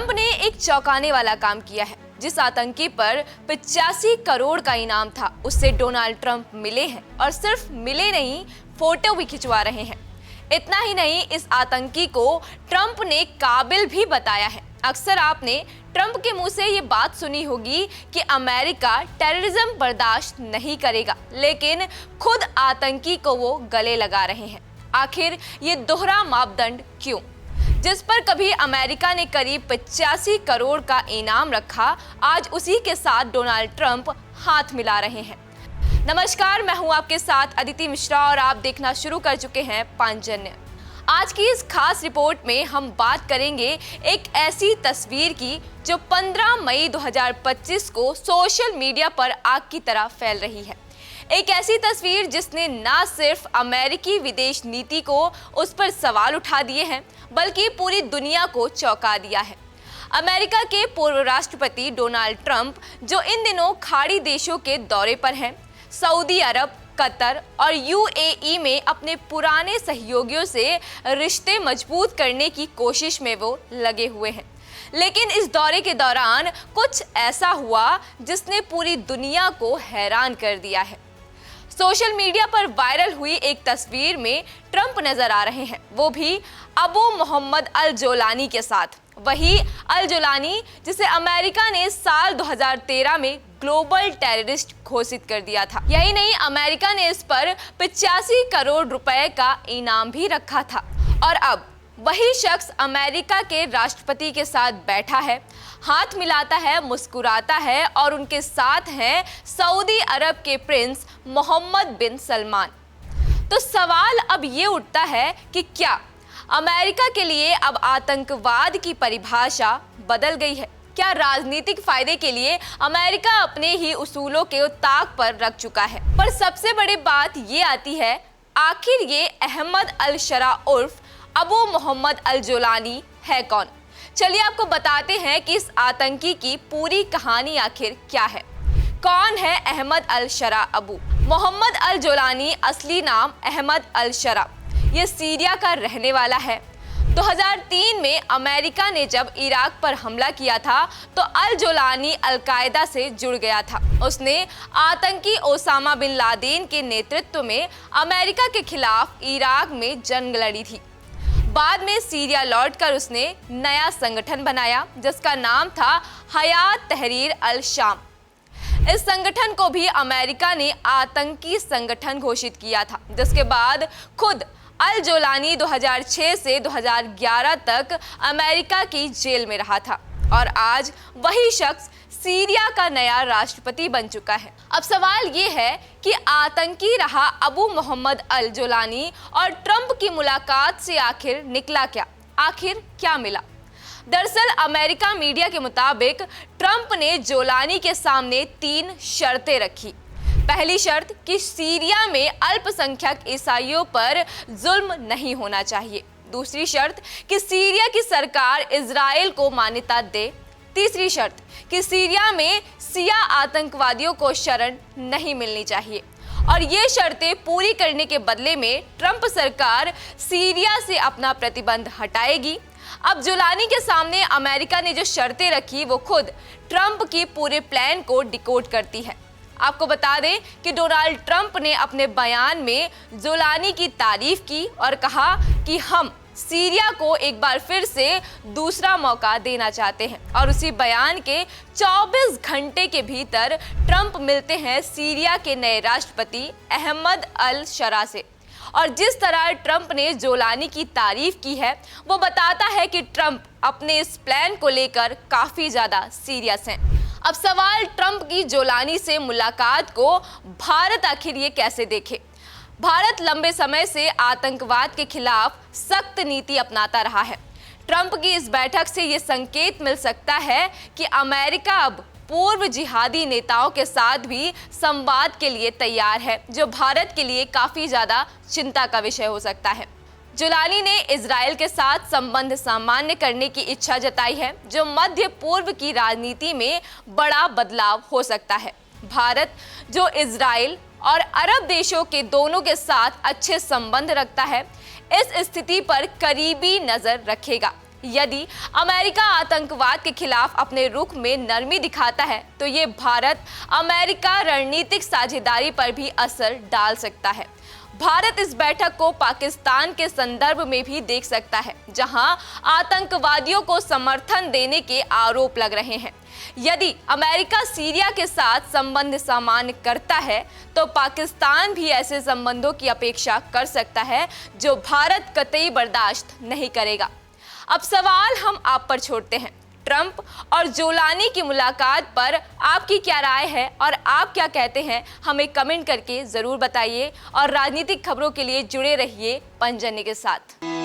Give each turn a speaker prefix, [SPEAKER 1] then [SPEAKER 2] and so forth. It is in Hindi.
[SPEAKER 1] ट्रंप ने एक चौंकाने वाला काम किया है। जिस आतंकी पर 85 करोड़ का इनाम था, उससे डोनाल्ड ट्रंप मिले हैं और सिर्फ मिले नहीं, फोटो भी खिंचवा रहे हैं। इतना ही नहीं, इस आतंकी को ट्रंप ने काबिल भी बताया है। अक्सर आपने ट्रंप के मुंह से ये बात सुनी होगी कि अमेरिका टेररिज्म बर्दाश्त नहीं करेगा, लेकिन खुद आतंकी को वो गले लगा रहे हैं। आखिर ये दोहरा मापदंड क्यों? जिस पर कभी अमेरिका ने करीब 85 करोड़ का इनाम रखा, आज उसी के साथ डोनाल्ड ट्रंप हाथ मिला रहे हैं। नमस्कार, मैं हूं आपके साथ अदिति मिश्रा और आप देखना शुरू कर चुके हैं पांचजन्य। आज की इस खास रिपोर्ट में हम बात करेंगे एक ऐसी तस्वीर की जो 15 मई 2025 को सोशल मीडिया पर आग की तरह फैल रही है। एक ऐसी तस्वीर जिसने ना सिर्फ अमेरिकी विदेश नीति को उस पर सवाल उठा दिए हैं, बल्कि पूरी दुनिया को चौंका दिया है। अमेरिका के पूर्व राष्ट्रपति डोनाल्ड ट्रंप, जो इन दिनों खाड़ी देशों के दौरे पर हैं, सऊदी अरब, कतर और यूएई में अपने पुराने सहयोगियों से रिश्ते मजबूत करने की कोशिश में वो लगे हुए हैं। लेकिन इस दौरे के दौरान कुछ ऐसा हुआ जिसने पूरी दुनिया को हैरान कर दिया है। सोशल मीडिया पर वायरल हुई एक तस्वीर में ट्रंप नजर आ रहे हैं, वो भी अबू मोहम्मद अल जोलानी के साथ। वही अल जोलानी जिसे अमेरिका ने साल 2013 में ग्लोबल टेररिस्ट घोषित कर दिया था। यही नहीं, अमेरिका ने इस पर 85 करोड़ रुपए का इनाम भी रखा था। और अब वही शख्स अमेरिका के राष्ट्रपति के साथ बैठा है, हाथ मिलाता है, मुस्कुराता है और उनके साथ हैं सऊदी अरब के प्रिंस मोहम्मद बिन सलमान। तो सवाल अब ये उठता है कि क्या अमेरिका के लिए अब आतंकवाद की परिभाषा बदल गई है? क्या राजनीतिक फायदे के लिए अमेरिका अपने ही उसूलों के ताक पर रख चुका है? पर सबसे बड़ी बात ये आती है, आखिर ये अहमद अल शरा उर्फ अबू मोहम्मद अल जोलानी है कौन? चलिए आपको बताते हैं कि इस आतंकी की पूरी कहानी आखिर क्या है। कौन है अहमद अल शरा अबू? मोहम्मद अल जोलानी असली नाम अहमद अल शरा, ये सीरिया का रहने वाला है। 2003 में अमेरिका ने जब इराक पर हमला किया था तो अल जोलानी अल-कायदा से जुड़ गया था। उसने आतंकी ओसामा बिन लादेन के नेतृत्व में अमेरिका के खिलाफ इराक में जंग लड़ी थी। बाद में सीरिया लौटकर उसने नया संगठन बनाया जिसका नाम था हयात तहरीर अल शाम। इस संगठन को भी अमेरिका ने आतंकी संगठन घोषित किया था, जिसके बाद खुद अल जोलानी 2006 से 2011 तक अमेरिका की जेल में रहा था और आज वही शख्स सीरिया का नया राष्ट्रपति बन चुका है। अब सवाल ये है कि आतंकी रहा अबू मोहम्मद अल जोलानी और ट्रंप की मुलाकात से आखिर निकला क्या? आखिर क्या मिला? दरअसल अमेरिका मीडिया के मुताबिक ट्रंप ने जोलानी के सामने 3 शर्तें रखी। पहली शर्त कि सीरिया में अल्पसंख्यक ईसाइयों पर जुल्म नहीं होना चाहिए। दूसरी शर्त कि सीरिया की सरकार इजराइल को मान्यता दे। तीसरी शर्त कि सीरिया में शिया आतंकवादियों को शरण नहीं मिलनी चाहिए। और ये शर्तें पूरी करने के बदले में ट्रंप सरकार सीरिया से अपना प्रतिबंध हटाएगी। अब जोलानी के सामने अमेरिका ने जो शर्तें रखी वो खुद ट्रंप की पूरे प्लान को डिकोड करती है। आपको बता दें कि डोनाल्ड ट्रंप ने अपने बयान में जोलानी की तारीफ की और कहा कि हम सीरिया को एक बार फिर से दूसरा मौका देना चाहते हैं। और उसी बयान के 24 घंटे के भीतर ट्रंप मिलते हैं सीरिया के नए राष्ट्रपति अहमद अल शरा से। और जिस तरह ट्रंप ने जोलानी की तारीफ की है, वो बताता है कि ट्रंप अपने इस प्लान को लेकर काफी ज्यादा सीरियस हैं। अब सवाल ट्रंप की जोलानी से मुलाकात को भारत आखिर ये कैसे देखे? भारत लंबे समय से आतंकवाद के खिलाफ सख्त नीति अपनाता रहा है। ट्रंप की इस बैठक से ये संकेत मिल सकता है कि अमेरिका अब पूर्व जिहादी नेताओं के साथ भी संवाद के लिए तैयार है, जो भारत के लिए काफी ज्यादा चिंता का विषय हो सकता है। जोलानी ने इजराइल के साथ संबंध सामान्य करने की इच्छा जताई है, जो मध्य पूर्व की राजनीति में बड़ा बदलाव हो सकता है। भारत, जो इजराइल और अरब देशों के दोनों के साथ अच्छे संबंध रखता है, इस स्थिति पर करीबी नजर रखेगा। यदि अमेरिका आतंकवाद के खिलाफ अपने रुख में नरमी दिखाता है तो ये भारत अमेरिका रणनीतिक साझेदारी पर भी असर डाल सकता है। भारत इस बैठक को पाकिस्तान के संदर्भ में भी देख सकता है, जहां आतंकवादियों को समर्थन देने के आरोप लग रहे हैं। यदि अमेरिका सीरिया के साथ संबंध सामान्य करता है तो पाकिस्तान भी ऐसे संबंधों की अपेक्षा कर सकता है जो भारत कतई बर्दाश्त नहीं करेगा। अब सवाल हम आप पर छोड़ते हैं, ट्रंप और जोलानी की मुलाकात पर आपकी क्या राय है और आप क्या कहते हैं, हमें कमेंट करके जरूर बताइए और राजनीतिक खबरों के लिए जुड़े रहिए पंजन्य के साथ।